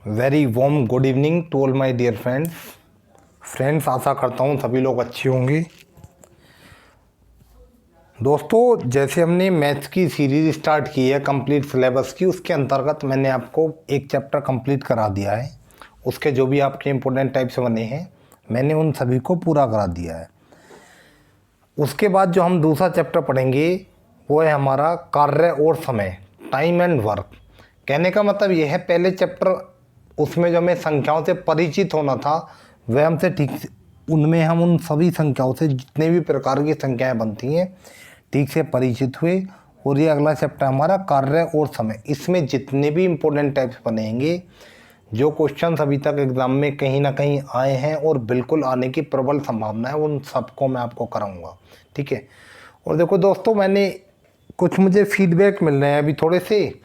Very warm good evening to all my dear friends. आशा करता हूँ सभी लोग अच्छे होंगे। दोस्तों, जैसे हमने मैथ्स की सीरीज स्टार्ट की है कंप्लीट सिलेबस की, उसके अंतर्गत मैंने आपको एक चैप्टर कंप्लीट करा दिया है। उसके जो भी आपके इम्पोर्टेंट टाइप्स बने हैं मैंने उन सभी को पूरा करा दिया है। उसके बाद जो हम दूसरा चैप्टर पढ़ेंगे वो है हमारा कार्य और समय, टाइम एंड वर्क। कहने का मतलब यह है, पहले चैप्टर उसमें जो हमें संख्याओं से परिचित होना था वह हमसे ठीक से, उनमें हम उन सभी संख्याओं से जितने भी प्रकार की संख्याएं बनती हैं ठीक से परिचित हुए। और ये अगला चैप्टर हमारा कार्य और समय, इसमें जितने भी इम्पोर्टेंट टाइप्स बनेंगे, जो क्वेश्चंस अभी तक एग्जाम में कहीं ना कहीं आए हैं और बिल्कुल आने की प्रबल संभावना है, उन सबको मैं आपको कराऊंगा। ठीक है। और देखो दोस्तों, मैंने कुछ मुझे फीडबैक मिल रहे हैं अभी थोड़े से,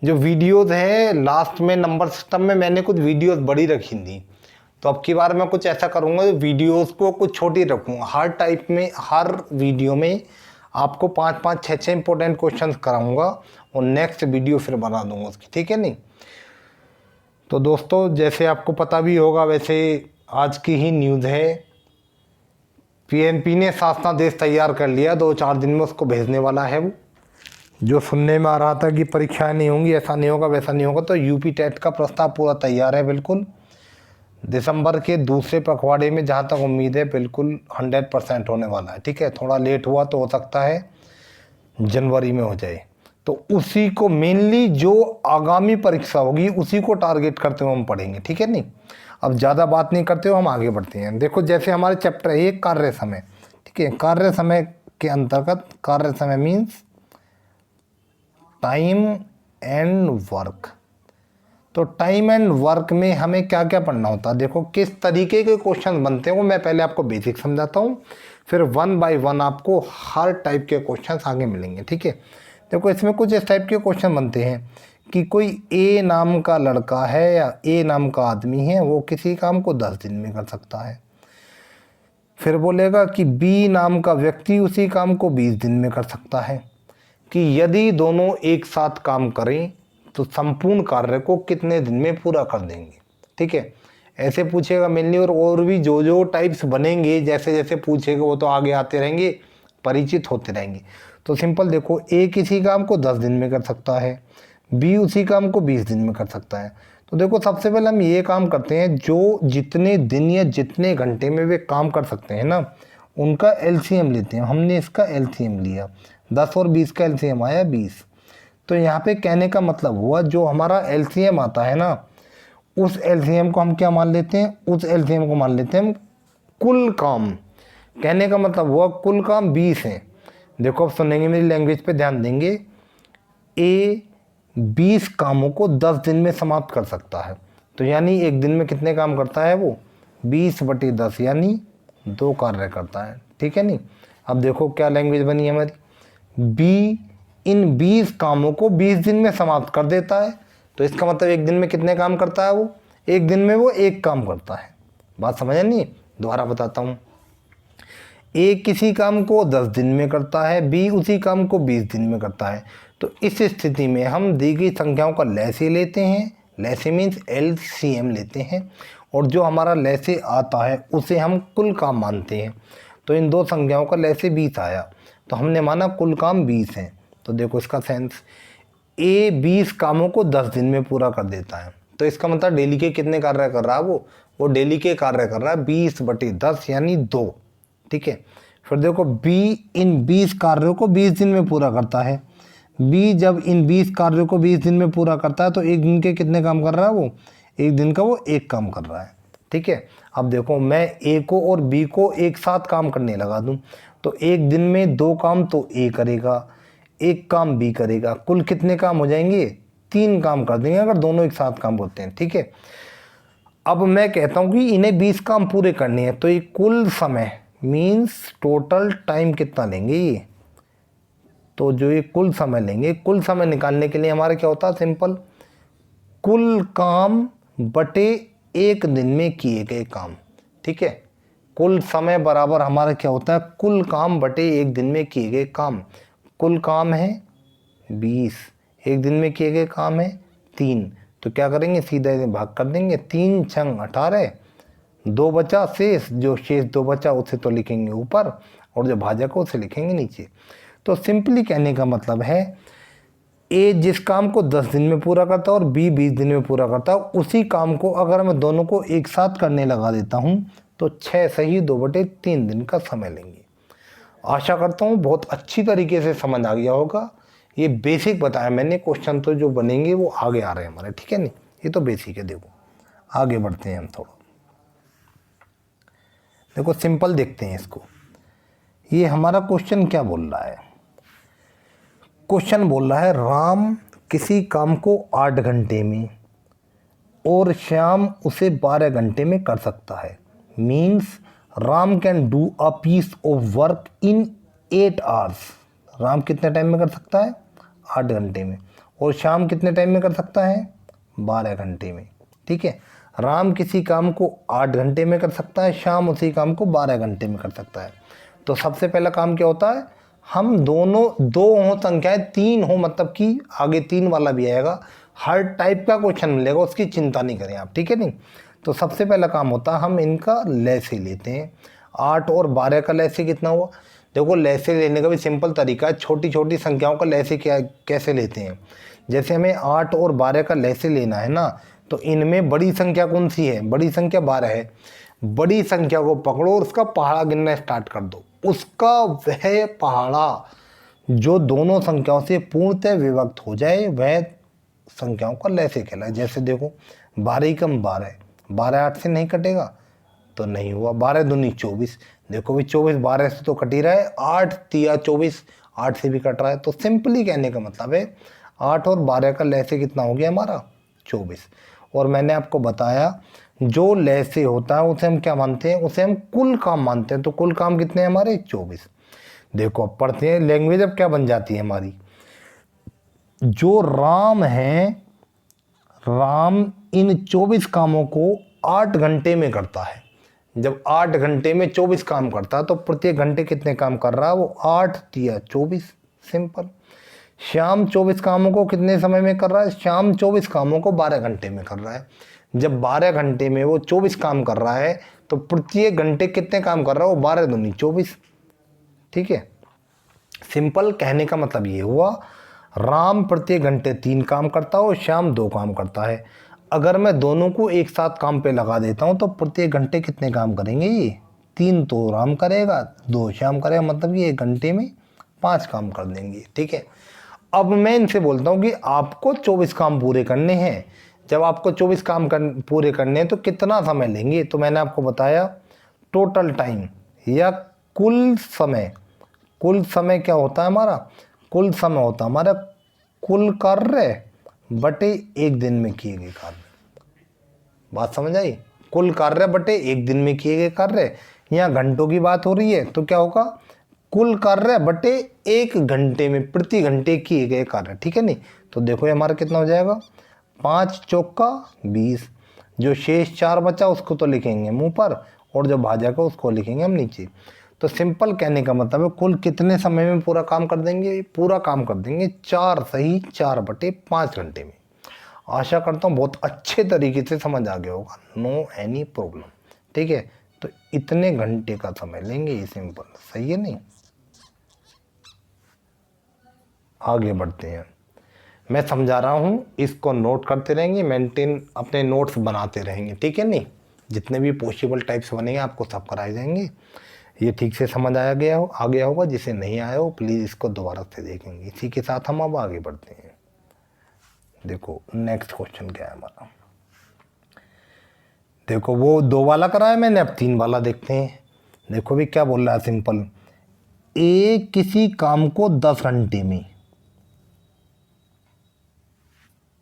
जो वीडियोज़ है लास्ट में नंबर सिस्टम में मैंने कुछ वीडियोज़ बड़ी रखी थी, तो अब की बार मैं कुछ ऐसा करूँगा वीडियोज़ को कुछ छोटी रखूँगा। हर टाइप में, हर वीडियो में आपको 5-5, 6-6 इंपॉर्टेंट क्वेश्चंस कराऊंगा और नेक्स्ट वीडियो फिर बना दूंगा उसकी। ठीक है नहीं? तो दोस्तों, जैसे आपको पता भी होगा, वैसे आज की ही न्यूज़ है, पीएनपी ने शासनादेश तैयार कर लिया, 2-4 दिन में उसको भेजने वाला है। वो जो सुनने में आ रहा था कि परीक्षाएं नहीं होंगी, ऐसा नहीं होगा वैसा नहीं होगा, तो यूपी टेट का प्रस्ताव पूरा तैयार है बिल्कुल। दिसंबर के दूसरे पखवाड़े में जहाँ तक उम्मीद है बिल्कुल 100% होने वाला है। ठीक है, थोड़ा लेट हुआ तो हो सकता है जनवरी में हो जाए। तो उसी को मेनली जो आगामी परीक्षा होगी उसी को टारगेट करते हुए हम पढ़ेंगे। ठीक है नहीं? अब ज़्यादा बात नहीं करते हुए हम आगे बढ़ते हैं। देखो, जैसे हमारे चैप्टर है ये कार्य समय। ठीक है, कार्य समय के अंतर्गत, कार्य समय मीन्स टाइम एंड वर्क। तो टाइम एंड वर्क में हमें क्या क्या पढ़ना होता है, देखो किस तरीके के क्वेश्चन बनते हैं वो मैं पहले आपको बेसिक समझाता हूँ, फिर 1 बाय 1 आपको हर टाइप के क्वेश्चन आगे मिलेंगे। ठीक है। देखो, इसमें कुछ इस टाइप के क्वेश्चन बनते हैं कि कोई ए नाम का लड़का है या ए नाम का आदमी है, वो किसी काम को 10 दिन में कर सकता है। फिर बोलेगा कि बी नाम का व्यक्ति उसी काम को 20 दिन में कर सकता है। कि यदि दोनों एक साथ काम करें तो संपूर्ण कार्य को कितने दिन में पूरा कर देंगे। ठीक है, ऐसे पूछेगा मेनली। और भी जो जो टाइप्स बनेंगे, जैसे जैसे पूछेगा वो तो आगे आते रहेंगे, परिचित होते रहेंगे। तो सिंपल देखो, ए किसी काम को 10 दिन में कर सकता है, बी उसी काम को 20 दिन में कर सकता है। तो देखो, सबसे पहले हम ये काम करते हैं, जो जितने दिन या जितने घंटे में वे काम कर सकते हैं ना, उनका एलसीएम लेते हैं। हमने इसका एलसीएम लिया, 10 और 20 का एलसीएम आया 20। तो यहाँ पे कहने का मतलब हुआ, जो हमारा एलसीएम आता है ना, उस एलसीएम को हम क्या मान लेते हैं, उस एलसीएम को मान लेते हैं हम कुल काम। कहने का मतलब हुआ कुल काम 20 है। देखो, अब सुनेंगे, मेरी लैंग्वेज पे ध्यान देंगे। ए 20 कामों को 10 दिन में समाप्त कर सकता है। तो यानी एक दिन में कितने काम करता है वो, 20/10 यानी 2 कार्य करता है। ठीक है नहीं? अब देखो क्या लैंग्वेज बनी है हमारी, बी इन 20 कामों को 20 दिन में समाप्त कर देता है। तो इसका मतलब एक दिन में कितने काम करता है वो, एक दिन में वो एक काम करता है। बात समझ नहीं? दोबारा बताता हूँ। ए किसी काम को 10 दिन में करता है, बी उसी काम को 20 दिन में करता है। तो इस स्थिति में हम दी गई संख्याओं का लैसे लेते हैं, लैसे मीन्स एलसीएम लेते हैं, और जो हमारा लैसे आता है उसे हम कुल काम मानते हैं। तो इन दो संख्याओं का लैसे 20 आया, तो हमने माना कुल काम 20 है। तो देखो इसका सेंस, ए 20 कामों को 10 दिन में पूरा कर देता है। तो इसका मतलब डेली के कितने कार्य कर रहा है वो डेली के कार्य कर रहा है 20/10 यानी 2। ठीक है। फिर देखो, बी इन 20 कार्यों को 20 दिन में पूरा करता है। बी जब इन 20 कार्यों को 20 दिन में पूरा करता है तो एक दिन के कितने काम कर रहा है वो, एक दिन का वो एक काम कर रहा है। ठीक है। अब देखो, मैं ए को और बी को एक साथ काम करने लगा दूं, तो एक दिन में 2 काम तो ए करेगा, एक काम बी करेगा, कुल कितने काम हो जाएंगे, 3 काम कर देंगे अगर दोनों एक साथ काम होते हैं। ठीक है। अब मैं कहता हूं कि इन्हें 20 काम पूरे करने हैं, तो ये कुल समय मीन्स टोटल टाइम कितना लेंगे ये, तो जो ये कुल समय लेंगे, कुल समय निकालने के लिए हमारा क्या होता है, सिंपल, कुल काम बटे एक दिन में किए गए काम। ठीक है। कुल समय बराबर हमारा क्या होता है, कुल काम बटे एक दिन में किए गए काम। कुल काम है 20, एक दिन में किए गए काम है 3, तो क्या करेंगे, सीधा इसे भाग कर देंगे, 3 छंग 18, 2 बचा शेष, जो शेष 2 बचा उसे तो लिखेंगे ऊपर और जो भाजक है उसे लिखेंगे नीचे। तो सिंपली कहने का मतलब है ए जिस काम को 10 दिन में पूरा करता है और बी 20 दिन में पूरा करता है, उसी काम को अगर मैं दोनों को एक साथ करने लगा देता हूं तो 6 सही 2/3 दिन का समय लेंगे। आशा करता हूं बहुत अच्छी तरीके से समझ आ गया होगा। ये बेसिक बताया मैंने, क्वेश्चन तो जो बनेंगे वो आगे आ रहे हैं हमारे, ठीक है नहीं, ये तो बेसिक है। देखो आगे बढ़ते हैं हम थोड़ा, देखो सिंपल देखते हैं इसको। ये हमारा क्वेश्चन क्या बोल रहा है, क्वेश्चन बोल रहा है राम किसी काम को 8 घंटे में और श्याम उसे 12 घंटे में कर सकता है। Means Ram can do a piece of work in 8 hours. Ram कितने टाइम में कर सकता है, 8 घंटे में, और श्याम कितने टाइम में कर सकता है, 12 घंटे में। ठीक है, राम किसी काम को 8 घंटे में कर सकता है, श्याम उसी काम को 12 घंटे में कर सकता है। तो सबसे पहला काम क्या होता है, हम दोनों दो हो संख्याएं 3 हो, मतलब कि आगे 3 वाला भी आएगा, हर टाइप का क्वेश्चन मिलेगा, उसकी चिंता नहीं करें आप, ठीक है नहीं। तो सबसे पहला काम होता है हम इनका लैसे लेते हैं। 8 और 12 का लैसे कितना हुआ, देखो लैसे लेने का भी सिंपल तरीका है, छोटी छोटी संख्याओं का लैसे क्या कैसे लेते हैं। जैसे हमें 8 और 12 का लैसे लेना है ना, तो इनमें बड़ी संख्या कौन सी है, बड़ी संख्या 12 है। बड़ी संख्या को पकड़ो और उसका पहाड़ा गिनना स्टार्ट कर दो। उसका वह पहाड़ा जो दोनों संख्याओं से पूर्णतः विभक्त हो जाए वह संख्याओं का लैसे कहलाए। जैसे देखो 12 कम 12, 12 8 से नहीं कटेगा तो नहीं हुआ, 12 दूनी 24। देखो भी 24 12 से तो कट ही रहा है, 8 तिया 24 8 से भी कट रहा है। तो सिंपली कहने का मतलब है 8 और 12 का लैसे कितना हो गया हमारा, 24। और मैंने आपको बताया जो लैसे होता है उसे हम क्या मानते हैं, उसे हम कुल काम मानते हैं। तो कुल काम कितने हैं हमारे, 24। देखो अब पढ़ते हैं, लैंग्वेज अब क्या बन जाती है हमारी, जो राम है, राम इन 24 कामों को 8 घंटे में करता है। जब 8 घंटे में 24 काम करता है तो प्रत्येक घंटे कितने काम कर रहा है वो, 8 तिया 24, सिंपल। श्याम 24 कामों को कितने समय में कर रहा है, श्याम 24 कामों को 12 घंटे में कर रहा है। जब 12 घंटे में वो 24 काम कर रहा है तो प्रत्येक घंटे कितने काम कर रहा है वो, 12 दूनी 24। ठीक है, सिंपल कहने का मतलब ये हुआ राम प्रत्येक घंटे 3 काम करता है और श्याम 2 काम करता है। अगर मैं दोनों को एक साथ काम पे लगा देता हूँ तो प्रत्येक घंटे कितने काम करेंगे, ये 3 तो राम करेगा, 2 श्याम करेगा, मतलब ये 1 घंटे में 5 काम कर देंगे। ठीक है, अब मैं इनसे बोलता हूँ कि आपको 24 काम पूरे करने हैं। जब आपको 24 काम पूरे करने हैं तो कितना समय लेंगे, तो मैंने आपको बताया टोटल टाइम या कुल समय। कुल समय क्या होता है हमारा, कुल समय होता है हमारा कुल कार्य बटे 1 दिन में किए गए कार्य। बात समझ आई, कुल कार्य बटे 1 दिन में किए गए कार्य। यहाँ घंटों की बात हो रही है तो क्या होगा, कुल कार्य बटे 1 घंटे में प्रति घंटे किए गए कार्य। ठीक है नहीं, तो देखो ये हमारा कितना हो जाएगा, 5 चौका 20। जो शेष 4 बचा उसको तो लिखेंगे हम ऊपर और जो भाजक है उसको लिखेंगे हम नीचे। तो सिंपल कहने का मतलब है कुल कितने समय में पूरा काम कर देंगे, पूरा काम कर देंगे 4 सही 4/5 घंटे में। आशा करता हूँ बहुत अच्छे तरीके से समझ आ गया होगा, नो एनी प्रॉब्लम। ठीक है, तो इतने घंटे का समय लेंगे, ये सिंपल सही है नहीं। आगे बढ़ते हैं, मैं समझा रहा हूँ, इसको नोट करते रहेंगे, मेंटेन अपने नोट्स बनाते रहेंगे। ठीक है नहीं, जितने भी पॉसिबल टाइप्स बनेंगे आपको सब कराए जाएंगे। ये ठीक से समझ आ गया होगा, जिसे नहीं आया हो प्लीज़ इसको दोबारा से देखेंगे। इसी के साथ हम अब आगे बढ़ते हैं। देखो नेक्स्ट क्वेश्चन क्या है हमारा, देखो वो 2 वाला कराया मैंने, अब 3 वाला देखते हैं। देखो भी क्या बोल रहा है, सिंपल ए किसी काम को 10 घंटे में,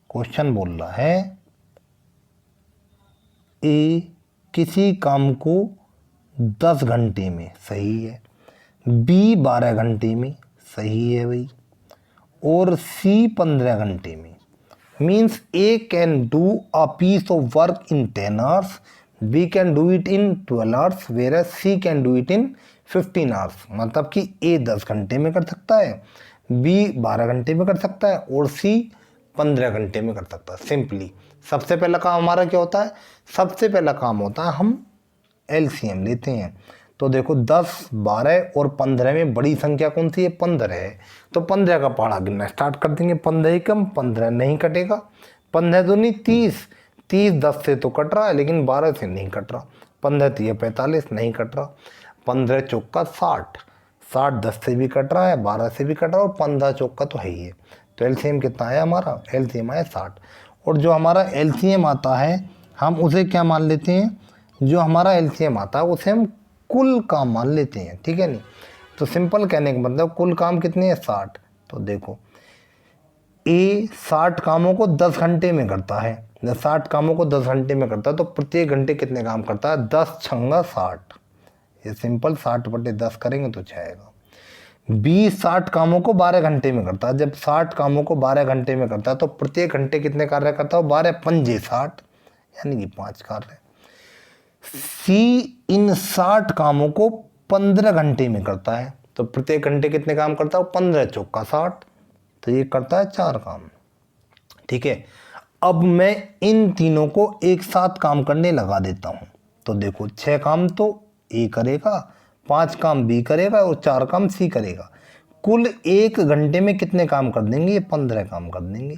क्वेश्चन बोल रहा है ए किसी काम को 10 घंटे में, सही है। बी 12 घंटे में, सही है भाई। और सी 15 घंटे में। Means A can do a piece of work in 10 hours, B can do it in 12 hours, whereas C can do it in 15 hours. मतलब कि ए 10 घंटे में कर सकता है, बी 12 घंटे में कर सकता है और सी 15 घंटे में कर सकता है। सिंपली सबसे पहला काम हमारा क्या होता है, सबसे पहला काम होता है हम एलसीएम लेते हैं। तो देखो 10, 12 और 15 में बड़ी संख्या कौन सी है, 15 है। तो 15 का पहाड़ा गिनना स्टार्ट कर देंगे। 15 ही कम 15 नहीं कटेगा, 15 तो नहीं 30, 30 10 से तो कट रहा है लेकिन 12 से नहीं कट रहा। 15 3 45 नहीं कट रहा। 15 चौका 60, 60 10 से भी कट रहा है, 12 से भी कट रहा है और 15 चौका तो है ही है। तो एलसीएम कितना है हमारा, एलसीएम है 60। और जो हमारा एलसीएम आता है हम उसे क्या मान लेते हैं, जो हमारा एलसीएम आता है उसे हम कुल काम मान लेते हैं, ठीक है नहीं। तो सिंपल कहने का मतलब कुल काम कितने हैं, 60। तो देखो ए 60 कामों को 10 घंटे में करता है, जब 60 कामों को 10 घंटे में करता है तो प्रत्येक घंटे कितने काम करता है, 10 छंगा 60। ये सिंपल 60/10 करेंगे तो जाएगा। बी 60 कामों को 12 घंटे में करता है, जब 60 कामों को 12 घंटे में करता है तो प्रत्येक घंटे कितने कार्य करता है, 12 पंजे 60 यानी कि 5 कार्य। सी इन 60 कामों को 15 घंटे में करता है, तो प्रत्येक घंटे कितने काम करता है, 15 चौका 60, तो ये करता है 4 काम, ठीक है। अब मैं इन तीनों को एक साथ काम करने लगा देता हूं। तो देखो 6 काम तो ए करेगा, 5 काम बी करेगा और 4 काम सी करेगा। कुल एक घंटे में कितने काम कर देंगे, ये 15 काम कर देंगे।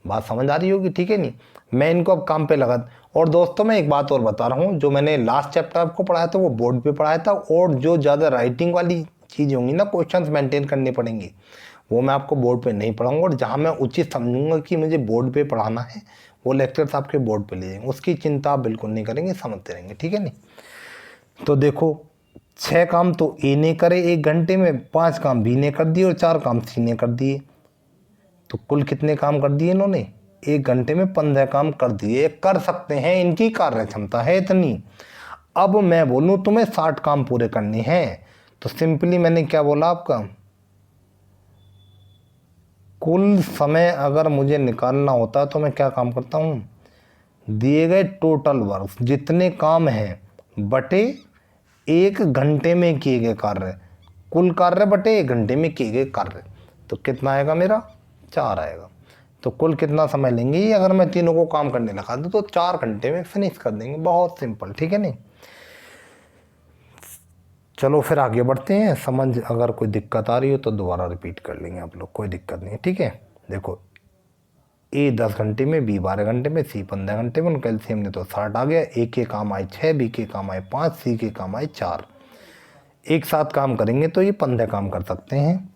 बात समझ आ रही होगी, ठीक है नहीं। मैं इनको अब काम पे लगा। और दोस्तों मैं एक बात और बता रहा हूँ, जो मैंने लास्ट चैप्टर आपको पढ़ाया था वो बोर्ड पे पढ़ाया था, और जो ज़्यादा राइटिंग वाली चीज़ होंगी ना, क्वेश्चंस मेंटेन करने पड़ेंगे, वो मैं आपको बोर्ड पे नहीं पढ़ाऊंगा। और जहाँ मैं उचित समझूंगा कि मुझे बोर्ड पे पढ़ाना है वो लेक्चर्स आपके बोर्ड पे ले जाएंगे, उसकी चिंता आप बिल्कुल नहीं करेंगे, समझते रहेंगे, ठीक है नहीं। तो देखो 6 काम तो ए ने करे एक घंटे में, 5 काम बी ने कर दिए और 4 काम सी ने कर दिए। तो कुल कितने काम कर दिए इन्होंने, एक घंटे में 15 काम कर दिए, कर सकते हैं, इनकी कार्य क्षमता है इतनी। अब मैं बोलूं तुम्हें 60 काम पूरे करने हैं, तो सिंपली मैंने क्या बोला आपका, कुल समय अगर मुझे निकालना होता तो मैं क्या काम करता हूँ, दिए गए टोटल वर्क जितने काम हैं बटे एक घंटे में किए गए कार्य, कुल कार्य बटे एक घंटे में किए गए कार्य, तो कितना आएगा मेरा, 4 आएगा। तो कुल कितना समय लेंगे ये, अगर मैं तीनों को काम करने लगा दूँ तो 4 घंटे में फिनिश कर देंगे, बहुत सिंपल, ठीक है नहीं। चलो फिर आगे बढ़ते हैं। समझ अगर कोई दिक्कत आ रही हो तो दोबारा रिपीट कर लेंगे आप लोग, कोई दिक्कत नहीं है, ठीक है। देखो ए 10 घंटे में, बी 12 घंटे में, सी 15 घंटे में, उनका एलसीएम ने तो 60 आ गया। ए के काम आए 6, बी के काम आए 5, सी के काम आए 4। एक साथ काम करेंगे तो ये 15 काम कर सकते हैं।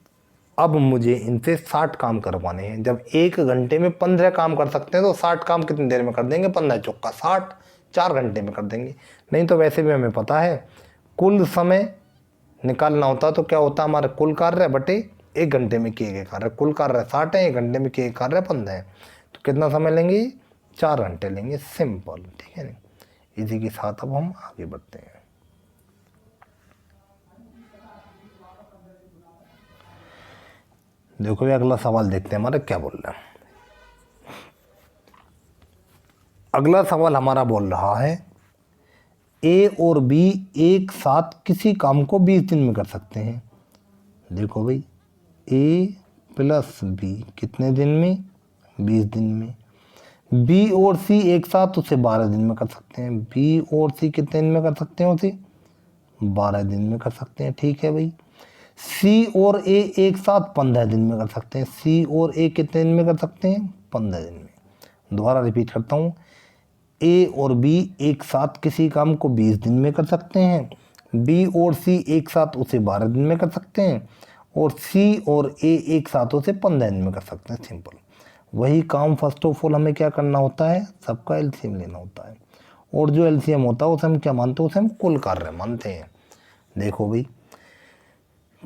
अब मुझे इनसे 60 काम करवाने हैं। जब एक घंटे में 15 काम कर सकते हैं तो 60 काम कितनी देर में कर देंगे, 15 चौका 60, 4 घंटे में कर देंगे। नहीं तो वैसे भी हमें पता है कुल समय निकालना होता तो क्या होता, हमारा कुल कार्य बटे एक घंटे में किए गए कार्य, कुल कार्य 60 है, एक घंटे में किए कार्य 15 है, तो कितना समय लेंगे, 4 घंटे लेंगे, सिंपल, ठीक है नहीं। इसी के साथ अब हम आगे बढ़ते हैं। देखो ये अगला सवाल देखते हैं हमारा क्या बोल रहा है। अगला सवाल हमारा बोल रहा है ए और बी एक साथ किसी काम को 20 दिन में कर सकते हैं। देखो भाई ए प्लस बी कितने दिन में, 20 दिन में। बी और सी एक साथ उसे 12 दिन में कर सकते हैं। बी और सी कितने दिन में कर सकते हैं, उसे 12 दिन में कर सकते हैं, ठीक है भाई। सी और ए एक साथ 15 दिन में कर सकते हैं। सी और ए कितने दिन में कर सकते हैं, 15 दिन में। दोबारा रिपीट करता हूँ, ए और बी एक साथ किसी काम को 20 दिन में कर सकते हैं। बी और सी एक साथ उसे 12 दिन में कर सकते हैं। और सी और ए एक साथ उसे 15 दिन में कर सकते हैं, सिंपल। वही काम फर्स्ट ऑफ ऑल हमें क्या करना होता है, सबका एलसीएम लेना होता है। और जो एलसीएम होता है उसे हम क्या मानते हैं, उसे हम कुल कार्य मानते हैं। देखो भाई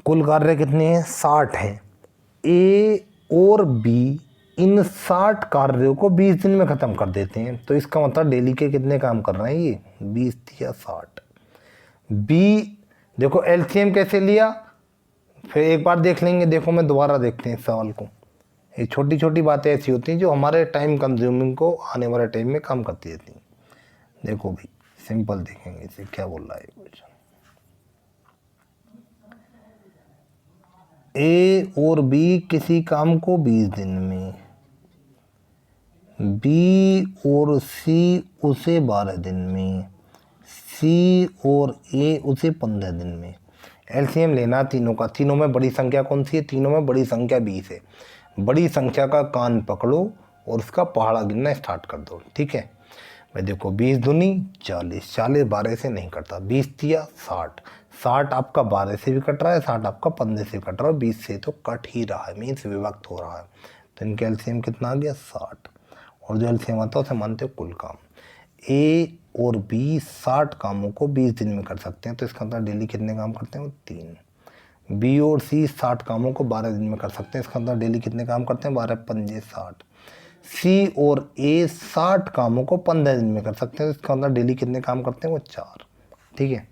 कुल कार्य कितने हैं, 60 है। ए और बी इन 60 कार्यों को 20 दिन में ख़त्म कर देते हैं, तो इसका मतलब डेली के कितने काम कर रहे हैं ये, 20 या 60। बी देखो एलसीएम कैसे लिया, फिर एक बार देख लेंगे। देखो मैं दोबारा देखते हैं इस सवाल को। ये छोटी छोटी बातें ऐसी होती हैं जो हमारे टाइम कंज्यूमिंग को आने वाले टाइम में काम करती रहती हैं। देखो भाई सिंपल देखेंगे इसे क्या बोल रहा है क्वेश्चन। ए और बी किसी काम को 20 दिन में, बी और सी उसे 12 दिन में, सी और ए उसे 15 दिन में। एलसीएम लेना तीनों का। तीनों में बड़ी संख्या कौन सी है? तीनों में बड़ी संख्या 20 है। बड़ी संख्या का कान पकड़ो और उसका पहाड़ा गिनना स्टार्ट कर दो। ठीक है भाई, देखो 20 दूनी 40, 40 12 से नहीं कटता, 20 दिया 60, 60 आपका 12 से भी कट रहा है, 60 आपका 15 से कट रहा है, 20 से तो कट ही रहा है, मीन्स विभक्त हो रहा है। तो इनका एलसीएम कितना आ गया? 60। और जो एलसीएम आता है उसे मानते हो कुल काम। ए और बी 60 कामों को 20 दिन में कर सकते हैं, तो इसका मतलब डेली कितने काम करते हैं? वो 3। बी और सी 60 कामों को 12 दिन में कर सकते हैं, इसका मतलब डेली कितने काम करते हैं? 12 पंजे 60। सी और ए 60 कामों को 15 दिन में कर सकते हैं, तो इसका मतलब डेली कितने काम करते हैं? वो 4। ठीक है,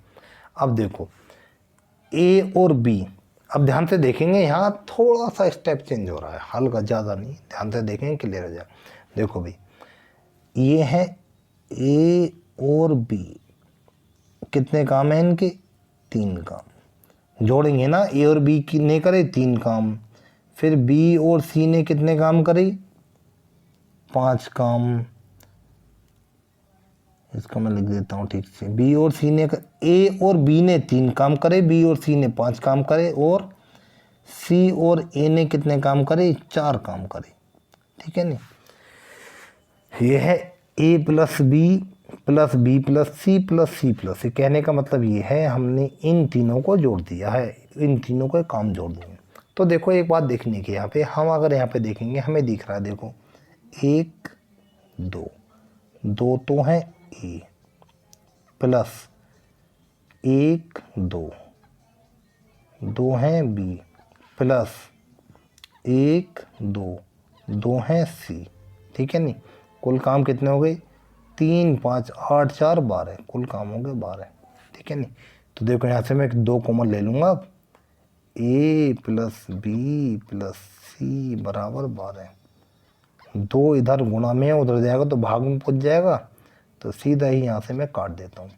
अब देखो ए और बी, अब ध्यान से देखेंगे यहाँ थोड़ा सा स्टेप चेंज हो रहा है, हल्का, ज़्यादा नहीं, ध्यान से देखेंगे क्लियर हो जाए। देखो भाई, ये है ए और बी, कितने काम हैं इनके? 3 काम। जोड़ेंगे ना, ए और बी ने करे 3 काम, फिर बी और सी ने कितने काम करे? 5 काम। इसका मैं लिख देता हूँ ठीक से। बी और सी ने, ए और बी ने 3 काम करे, बी और सी ने 5 काम करे, और सी और ए ने कितने काम करे? 4 काम करे। ठीक है नहीं, ये है A plus B plus B plus C plus C plus C. कहने का मतलब ये है हमने इन तीनों को जोड़ दिया है, इन तीनों को काम जोड़ दिए। तो देखो एक बात देखने की, यहाँ पे हम अगर यहाँ पे देखेंगे हमें दिख रहा है, देखो 1 2, 2 तो है ए, प्लस 1 2, 2 है बी, प्लस 1 2, 2 है सी। ठीक है नहीं, कुल काम कितने हो गए? 3 5 8 4 12, कुल काम हो गए 12। ठीक है नहीं, तो देखो यहाँ से मैं 2 कॉमन ले लूँगा, अब ए प्लस बी प्लस सी बराबर 12। 2 इधर गुणा में उधर जाएगा तो भाग में पहुँच जाएगा, तो सीधा ही यहाँ से मैं काट देता हूँ।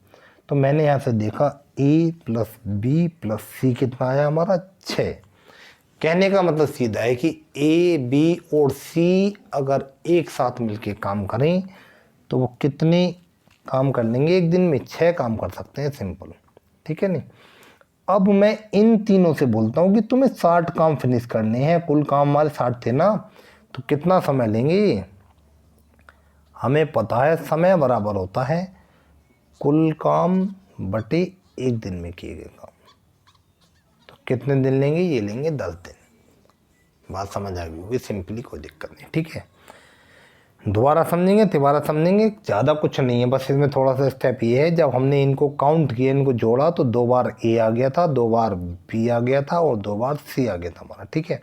तो मैंने यहाँ से देखा ए प्लस बी प्लस सी कितना आया हमारा? 6। कहने का मतलब सीधा है कि ए बी और सी अगर एक साथ मिलके काम करें तो वो कितने काम कर लेंगे एक दिन में? 6 काम कर सकते हैं, सिंपल। ठीक है नहीं, अब मैं इन तीनों से बोलता हूँ कि तुम्हें 60 काम फिनिश करने हैं, कुल काम हमारे 60 थे ना, तो कितना समय लेंगे? हमें पता है समय बराबर होता है कुल काम बटे एक दिन में किए गए काम। तो कितने दिन लेंगे? ये लेंगे 10 दिन। बात समझ आ गई होगी, सिंपली, कोई दिक्कत नहीं। ठीक है, दोबारा समझेंगे, तिबारा समझेंगे, ज़्यादा कुछ नहीं है, बस इसमें थोड़ा सा स्टेप ये है, जब हमने इनको काउंट किया, इनको जोड़ा, तो 2 बार ए आ गया था, 2 बार बी आ गया था और 2 बार सी आ गया था हमारा। ठीक है,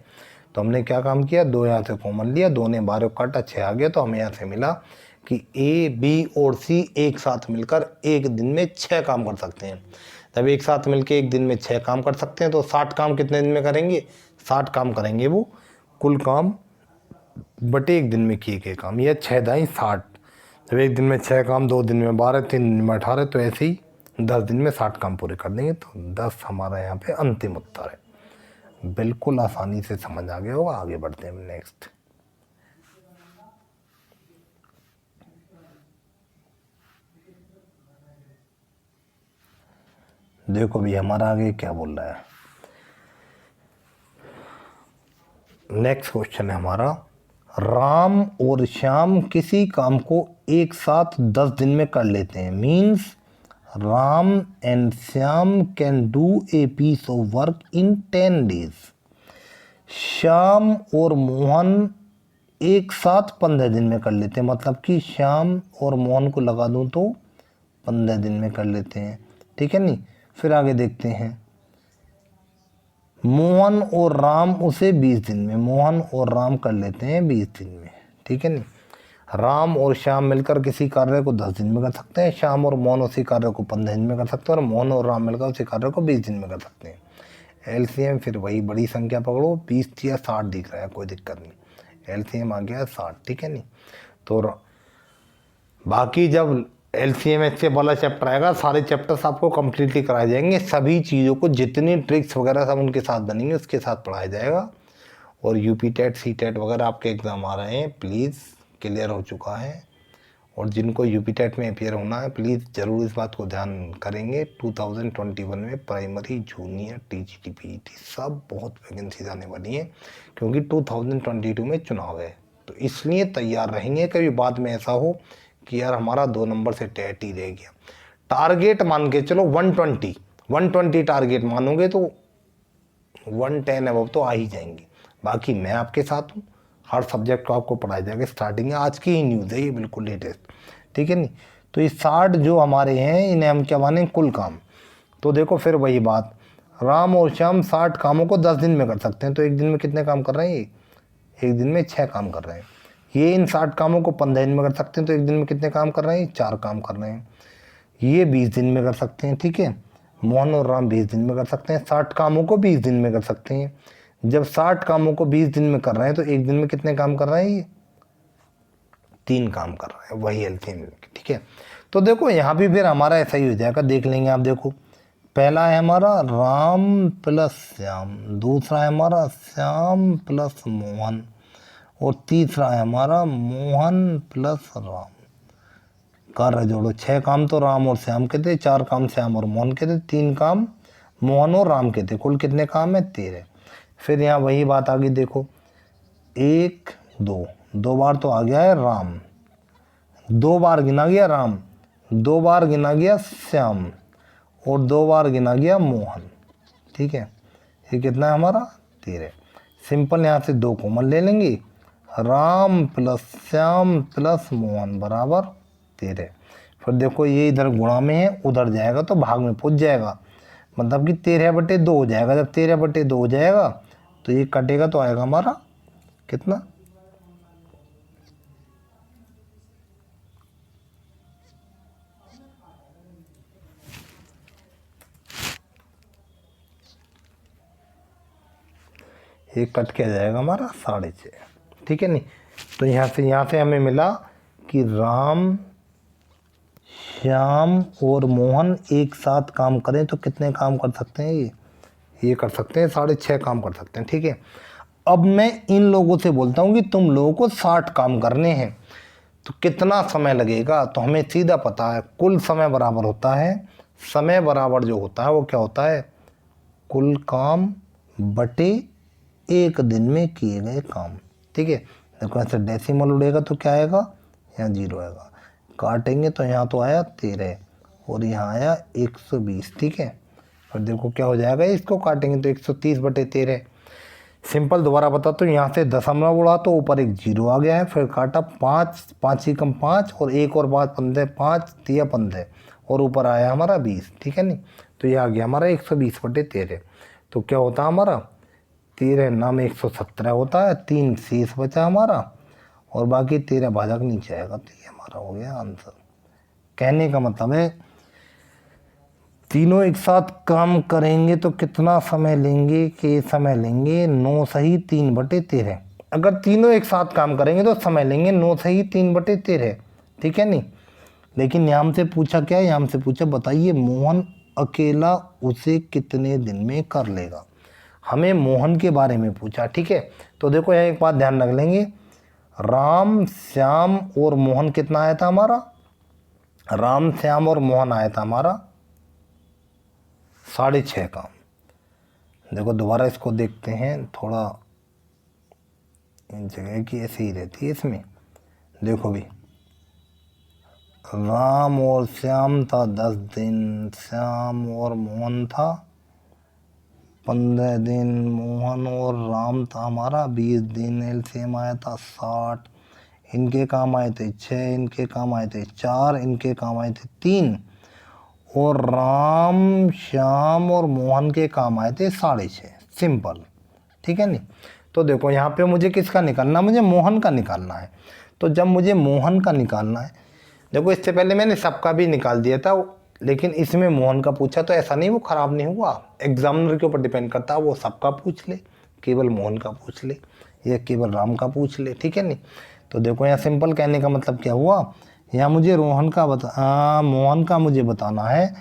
तो हमने क्या काम किया? 2 यहाँ से कॉमन लिया, 2 ने 12 काटा, 6 आ गया, तो हमें यहाँ से मिला कि ए बी और सी एक साथ मिलकर एक दिन में 6 काम कर सकते हैं। जब एक साथ मिलकर एक दिन में 6 काम कर सकते हैं तो 60 काम कितने दिन में करेंगे? 60 काम करेंगे वो, कुल काम बटे एक दिन में किए गए काम, यह 6 दाई 60। जब एक दिन में 6 काम, 2 दिन में 12, 3 दिन में 18, तो ऐसे ही 10 दिन में 60 काम पूरे कर देंगे। तो 10 हमारा यहाँ पे अंतिम उत्तर है। बिल्कुल आसानी से समझ आ गया होगा। आगे बढ़ते हैं नेक्स्ट। देखो भी हमारा आगे क्या बोल रहा है। नेक्स्ट क्वेश्चन है हमारा, राम और श्याम किसी काम को एक साथ 10 दिन में कर लेते हैं। Means Ram and Shyam can do a piece of work in 10 days. Shyam और मोहन एक साथ 15 दिन में कर लेते हैं, मतलब कि श्याम और मोहन को लगा दूं तो 15 दिन में कर लेते हैं। ठीक है नहीं, फिर आगे देखते हैं, मोहन और राम उसे 20 दिन में, मोहन और राम कर लेते हैं 20 दिन में। ठीक है नहीं, राम और श्याम मिलकर किसी कार्य को 10 दिन में कर सकते हैं, श्याम और मोहन उसी कार्य को 15 दिन में कर सकते हैं, और मोहन और राम मिलकर उसी कार्य को 20 दिन में कर सकते हैं। एलसीएम फिर वही बड़ी संख्या पकड़ो, 20 या 60 दिख रहा है, कोई दिक्कत नहीं, एलसीएम आ गया 60। ठीक है नहीं, तो बाकी जब एलसीएम से वाला चैप्टर आएगा, सारे चैप्टर्स आपको कम्प्लीटली कराए जाएंगे, सभी चीज़ों को जितनी ट्रिक्स वगैरह सब उनके साथ बनेंगे उसके साथ पढ़ाया जाएगा। और यूपी टेट सी टेट वगैरह आपके एग्ज़ाम आ रहे हैं, प्लीज़ क्लियर हो चुका है। और जिनको यूपीटेट में अपियर होना है प्लीज़ ज़रूर इस बात को ध्यान करेंगे। 2021 में प्राइमरी जूनियर टीजीटी पीईटी सब बहुत वैकेंसीज आने वाली हैं, क्योंकि 2022 में चुनाव है, तो इसलिए तैयार रहेंगे। कभी बाद में ऐसा हो कि यार हमारा 2 नंबर से टैट ही रह गया। टारगेट मान के चलो 120 टारगेट मानोगे तो 110 अब तो आ ही जाएंगे। बाकी मैं आपके साथ हूँ, हर सब्जेक्ट को आपको पढ़ाया जाएगा। स्टार्टिंग है, आज की ही न्यूज़ है ये, बिल्कुल लेटेस्ट, ठीक है नहीं। तो ये 60 जो हमारे हैं इन्हें हम क्या माने, कुल काम। तो देखो फिर वही बात, राम और श्याम 60 कामों को 10 दिन में कर सकते हैं, तो एक दिन में कितने काम कर रहे हैं ये, एक दिन में 6 काम कर रहे हैं। ये इन 60 कामों को 15 दिन में कर सकते हैं, तो एक दिन में कितने काम कर रहे हैं, 4 काम कर रहे हैं। ये 20 दिन में कर सकते हैं, ठीक है। मोहन और राम 20 दिन में कर सकते हैं, 60 कामों को 20 दिन में कर सकते हैं। जब 60 कामों को 20 दिन में कर रहे हैं तो एक दिन में कितने काम कर रहे हैं, ये 3 काम कर रहे हैं, वही एलसीएम, ठीक है। तो देखो यहाँ भी फिर हमारा ऐसा ही हो जाएगा, देख लेंगे आप। देखो पहला है हमारा राम प्लस श्याम, दूसरा है हमारा श्याम प्लस मोहन, और तीसरा है हमारा मोहन प्लस राम। कार्य जोड़ो, 6 काम तो राम और श्याम के थे, 4 काम श्याम और मोहन के थे, 3 काम मोहन और राम के थे, कुल कितने काम है, 13। फिर यहाँ वही बात आ गई, देखो 1 2 बार तो आ गया है राम, 2 बार गिना गया राम, 2 बार गिना गया श्याम, और 2 बार गिना गया मोहन, ठीक है। ये कितना है हमारा, 13। सिंपल यहाँ से 2 कॉमन ले लेंगे, राम प्लस श्याम प्लस मोहन बराबर 13। फिर देखो ये इधर गुणा में है, उधर जाएगा तो भाग में पहुंच जाएगा, मतलब कि 13/2 हो जाएगा। जब 13/2 हो जाएगा तो ये कटेगा तो आएगा हमारा कितना, ये कट के आ जाएगा हमारा 6.5, ठीक है नहीं। तो यहाँ से हमें मिला कि राम श्याम और मोहन एक साथ काम करें तो कितने काम कर सकते हैं, ये कर सकते हैं 6.5 काम कर सकते हैं, ठीक है। अब मैं इन लोगों से बोलता हूँ कि तुम लोगों को 60 काम करने हैं तो कितना समय लगेगा, तो हमें सीधा पता है कुल समय बराबर होता है, समय बराबर जो होता है वो क्या होता है, कुल काम बटे 1 दिन में किए गए काम, ठीक है। देखो ऐसे डेसिमल उड़ेगा तो क्या आएगा, यहाँ 0 आएगा, काटेंगे तो यहाँ तो आया 13 और यहाँ आया 120, ठीक है। फिर देखो क्या हो जाएगा, इसको काटेंगे तो 130/13। सिंपल दोबारा बताता हूँ, यहाँ से दशमलव उड़ा तो ऊपर एक 0 आ गया है, फिर काटा 5 ही कम 5 और 1 और 5 15, 5 दिया 15 और ऊपर आया हमारा 20, ठीक है नहीं। तो ये आ गया हमारा 120/13। तो क्या होता है हमारा, 13 नाम 117 होता है, 3 शेष बचा हमारा और बाकी 13 भाजक नीचे आएगा, तो ये हमारा हो गया आंसर। कहने का मतलब है तीनों एक साथ काम करेंगे तो कितना समय लेंगे, कि समय लेंगे 9 सही 3/13। अगर तीनों एक साथ काम करेंगे तो समय लेंगे 9 सही 3/13, ठीक है नहीं। लेकिन यहाँ से पूछा क्या है, यहाँ से पूछा बताइए मोहन अकेला उसे कितने दिन में कर लेगा, हमें मोहन के बारे में पूछा, ठीक है। तो देखो यहाँ एक बात ध्यान रख लेंगे, राम श्याम और मोहन कितना आया था हमारा, राम श्याम और मोहन आया था हमारा 6.5 काम। देखो दोबारा इसको देखते हैं, थोड़ा इन जगह की ऐसी ही रहती है इसमें। देखो भी राम और श्याम था 10 दिन, श्याम और मोहन था 15 दिन, मोहन और राम था हमारा 20 दिन, एलसीएम आया था 60। इनके काम आए थे 6, इनके काम आए थे 4, इनके काम आए थे 3 और राम श्याम और मोहन के काम आए थे 6.5। सिंपल, ठीक है नहीं। तो देखो यहाँ पे मुझे किसका निकालना, मुझे मोहन का निकालना है। तो जब मुझे मोहन का निकालना है, देखो इससे पहले मैंने सबका भी निकाल दिया था, लेकिन इसमें मोहन का पूछा तो ऐसा नहीं वो ख़राब नहीं हुआ, एग्जामिनर के ऊपर डिपेंड करता है, वो सबका पूछ ले, केवल मोहन का पूछ ले या केवल राम का पूछ ले, ठीक है नहीं। तो देखो यहाँ सिंपल कहने का मतलब क्या हुआ, यहाँ मुझे मोहन का मुझे बताना है,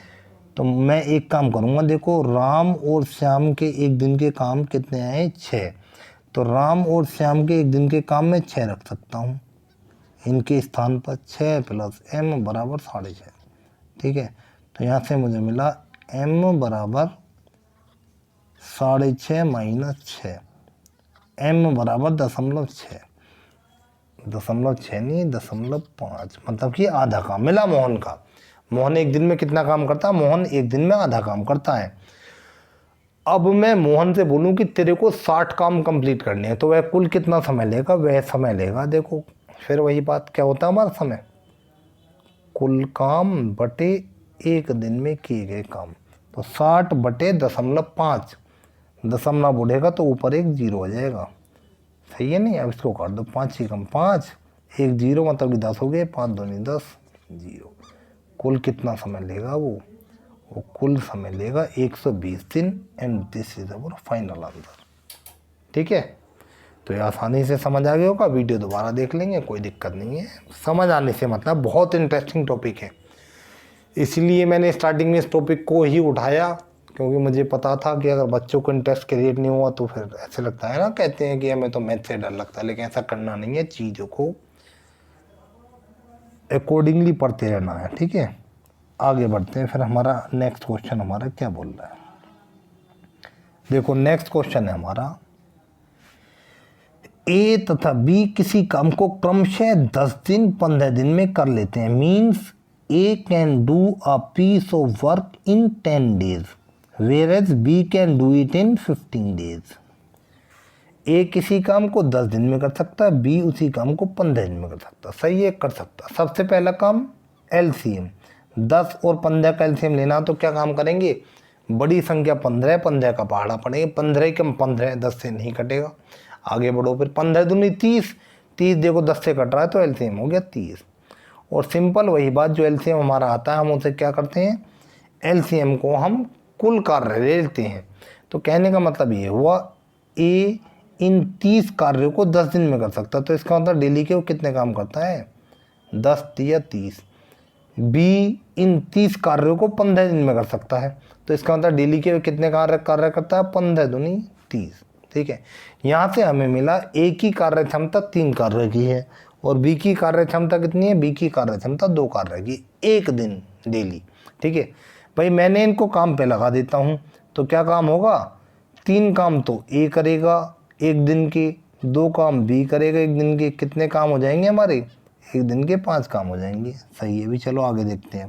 तो मैं एक काम करूँगा। देखो राम और श्याम के एक दिन के काम कितने आए, 6, तो राम और श्याम के एक दिन के काम में 6 रख सकता हूँ, इनके स्थान पर 6 प्लस m बराबर 6.5। ठीक है, तो यहाँ से मुझे मिला m बराबर 6.5 माइनस 6, m बराबर 0.6, 0.6 नहीं 0.5, मतलब कि आधा काम मिला मोहन का। मोहन एक दिन में कितना काम करता है? मोहन एक दिन में आधा काम करता है। अब मैं मोहन से बोलूं कि तेरे को 60 काम कंप्लीट करने हैं, तो वह कुल कितना समय लेगा? वह समय लेगा, देखो फिर वही बात क्या होता है हमारा समय, कुल काम बटे एक दिन में किए गए काम। तो 60 बटे 0.5, दशमलव उड़ेगा तो ऊपर एक 0 हो जाएगा, सही है नहीं? अब इसको काट दो, 5 ही कम 5, एक 0 मतलब कि 10 हो गए, 5 दूनी 10, 0। कुल कितना समय लेगा वो कुल समय लेगा 120 दिन, and this is our final answer. ठीक है, तो ये आसानी से समझ आ गया होगा। वीडियो दोबारा देख लेंगे, कोई दिक्कत नहीं है। समझ आने से मतलब बहुत इंटरेस्टिंग टॉपिक है, इसलिए मैंने स्टार्टिंग में इस टॉपिक को ही उठाया, क्योंकि मुझे पता था कि अगर बच्चों को इंटरेस्ट क्रिएट नहीं हुआ तो फिर ऐसे लगता है ना, कहते हैं कि हमें तो मैथ से डर लगता है, लेकिन ऐसा करना नहीं है, चीज़ों को अकॉर्डिंगली पढ़ते रहना है। ठीक है, आगे बढ़ते हैं। फिर हमारा नेक्स्ट क्वेश्चन हमारा क्या बोल रहा है, देखो नेक्स्ट क्वेश्चन है हमारा, ए तथा बी किसी काम को क्रमशः 10 दिन 15 दिन में कर लेते हैं। Means A can do a piece of work in 10 days whereas B can do it in 15 days। A किसी काम को 10 दिन में कर सकता है, बी उसी काम को 15 दिन में कर सकता है। सही है, कर सकता है। सबसे पहला काम एलसीएम, 10 और 15 का एलसीएम लेना, तो क्या काम करेंगे? बड़ी संख्या 15, 15 का पहाड़ा पड़ेगा, 15 कम 15, 10 से नहीं कटेगा। आगे बढ़ो, फिर 15 दूनी 30, 30 देखो 10 से कट रहा है तो एलसीएम हो गया 30। और सिंपल वही बात, जो एलसीएम हमारा आता है हम उसे क्या करते हैं, एलसीएम को हम कुल कार्य लेते हैं। तो कहने का मतलब ये हुआ, ए इन 30 कार्यों को 10 दिन में कर सकता है, तो इसका मतलब डेली के वो कितने काम करता है? 10 या 30। बी इन 30 कार्यों को 15 दिन में कर सकता है, तो इसका मतलब डेली के कितने कार्य करता है? 15 दूनी 30। ठीक है, यहाँ से हमें मिला ए की कार्य क्षमता 3 कार्य की है, और बी की कार्य क्षमता कितनी है? बी की कार्य क्षमता 2 कार्य की, एक दिन डेली। ठीक है भाई, मैंने इनको काम पे लगा देता हूँ, तो क्या काम होगा? 3 काम तो ए करेगा एक दिन के, 2 काम बी करेगा एक दिन के, कितने काम हो जाएंगे हमारे? एक दिन के 5 काम हो जाएंगे। सही है भी, चलो आगे देखते हैं।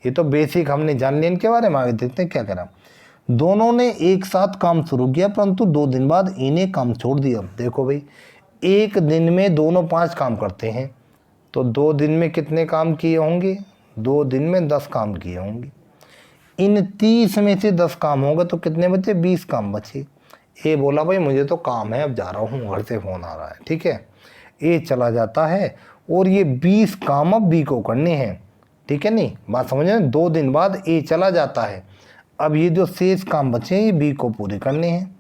ये तो बेसिक हमने जान लिया इनके बारे में, आगे देखते हैं क्या करा। दोनों ने एक साथ काम शुरू किया, परंतु 2 दिन बाद इन्हें काम छोड़ दिया। देखो भाई, एक दिन में दोनों 5 काम करते हैं, तो 2 दिन में कितने काम किए होंगे? 2 दिन में 10 काम किए होंगे। इन 30 में से 10 काम होगा तो कितने बचे? 20 काम बचे। ए बोला भाई मुझे तो काम है, अब जा रहा हूँ, घर से फ़ोन आ रहा है। ठीक है, ए चला जाता है, और ये 20 काम अब बी को करने हैं। ठीक है नहीं, बात समझ रहे? 2 दिन बाद ए चला जाता है, अब ये जो शेष काम बचे हैं ये बी को पूरे करने हैं।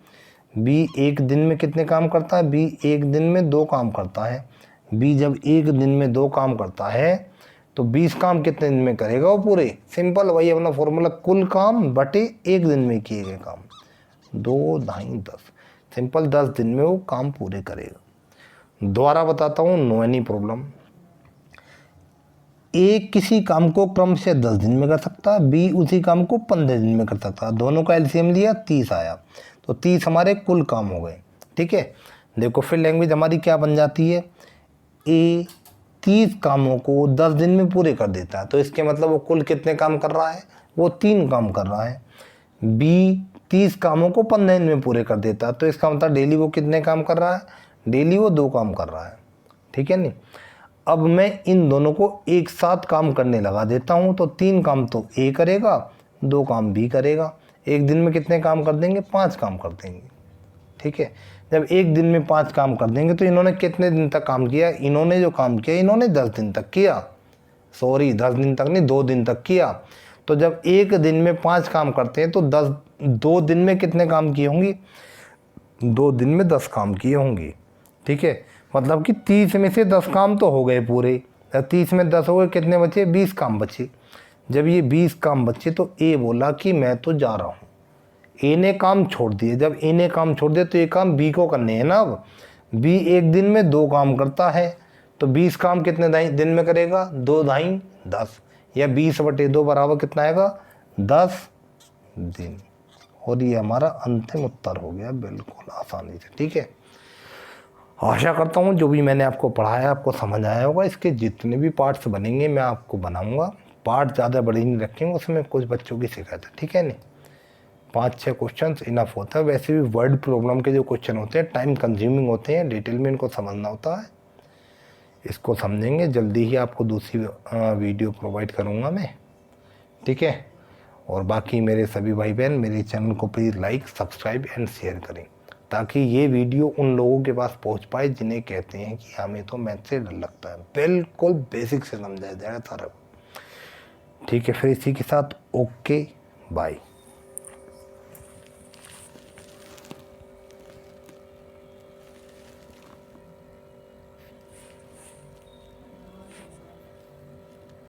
बी एक दिन में कितने काम करता है? बी एक दिन में 2 काम करता है। बी जब एक दिन में 2 काम करता है तो 20 काम कितने दिन में करेगा वो पूरे? सिंपल वही अपना फॉर्मूला, कुल काम बटे एक दिन में किए गए काम, 2 ढाई 10, सिंपल 10 दिन में वो काम पूरे करेगा। दोबारा बताता हूँ, नो एनी प्रॉब्लम। ए किसी काम को क्रम से 10 दिन में कर सकता है, बी उसी काम को 15 दिन में कर सकता है। दोनों का एलसीएम लिया, 30 आया, तो 30 हमारे कुल काम हो गए। ठीक है, देखो फिर लैंग्वेज हमारी क्या बन जाती है, ए 30 कामों को 10 दिन में पूरे कर देता है, तो इसके मतलब वो कुल कितने काम कर रहा है? वो 3 काम कर रहा है। बी 30 कामों को 15 दिन में पूरे कर देता है, तो इसका मतलब डेली वो कितने काम कर रहा है? डेली वो 2 काम कर रहा है। ठीक है नहीं, अब मैं इन दोनों को एक साथ काम करने लगा देता हूँ, तो 3 काम तो ए करेगा, 2 काम बी करेगा। एक दिन में कितने काम कर देंगे? 5 काम कर देंगे। ठीक है, जब एक दिन में 5 काम कर देंगे तो इन्होंने कितने दिन तक काम किया? इन्होंने जो काम किया इन्होंने 10 दिन तक किया, सॉरी 10 दिन तक नहीं, 2 दिन तक किया। तो जब एक दिन में 5 काम करते हैं तो 2 दिन में कितने काम किए होंगे? 2 दिन में 10 काम किए होंगे। ठीक है, मतलब कि 30 में से 10 काम तो हो गए पूरे, 30 में 10 हो गए, कितने बचे? 20 काम बचे। जब ये 20 काम बचे तो ए बोला कि मैं तो जा रहा हूँ, ए ने काम छोड़ दिए। जब ए ने काम छोड़ दिया तो ये काम बी को करने हैं ना। अब बी एक दिन में 2 काम करता है, तो 20 काम कितने दिन में करेगा, 2 दाई 10, या 20/2 बराबर कितना आएगा, 10 दिन। और ये हमारा अंतिम उत्तर हो गया बिल्कुल आसानी से। ठीक है, आशा करता हूँ जो भी मैंने आपको पढ़ाया आपको समझ आया होगा। इसके जितने भी पार्ट्स बनेंगे मैं आपको बनाऊंगा, पार्ट ज़्यादा बड़े नहीं रखेंगे, उसमें कुछ बच्चों की शिकायत है। ठीक है नहीं, 5-6 क्वेश्चन इनफ होता है। वैसे भी वर्ड प्रॉब्लम के जो क्वेश्चन होते हैं टाइम कंज्यूमिंग होते हैं, डिटेल में इनको समझना होता है। इसको समझेंगे, जल्दी ही आपको दूसरी वीडियो प्रोवाइड करूँगा मैं। ठीक है, और बाकी मेरे सभी भाई बहन मेरे चैनल को please like, subscribe and share करें, ताकि ये वीडियो उन लोगों के पास पहुंच पाए जिन्हें कहते हैं कि हमें तो मैथ से डर लगता है। बिल्कुल बेसिक से समझाया जाए सारा। ठीक है, फिर इसी के साथ ओके बाय।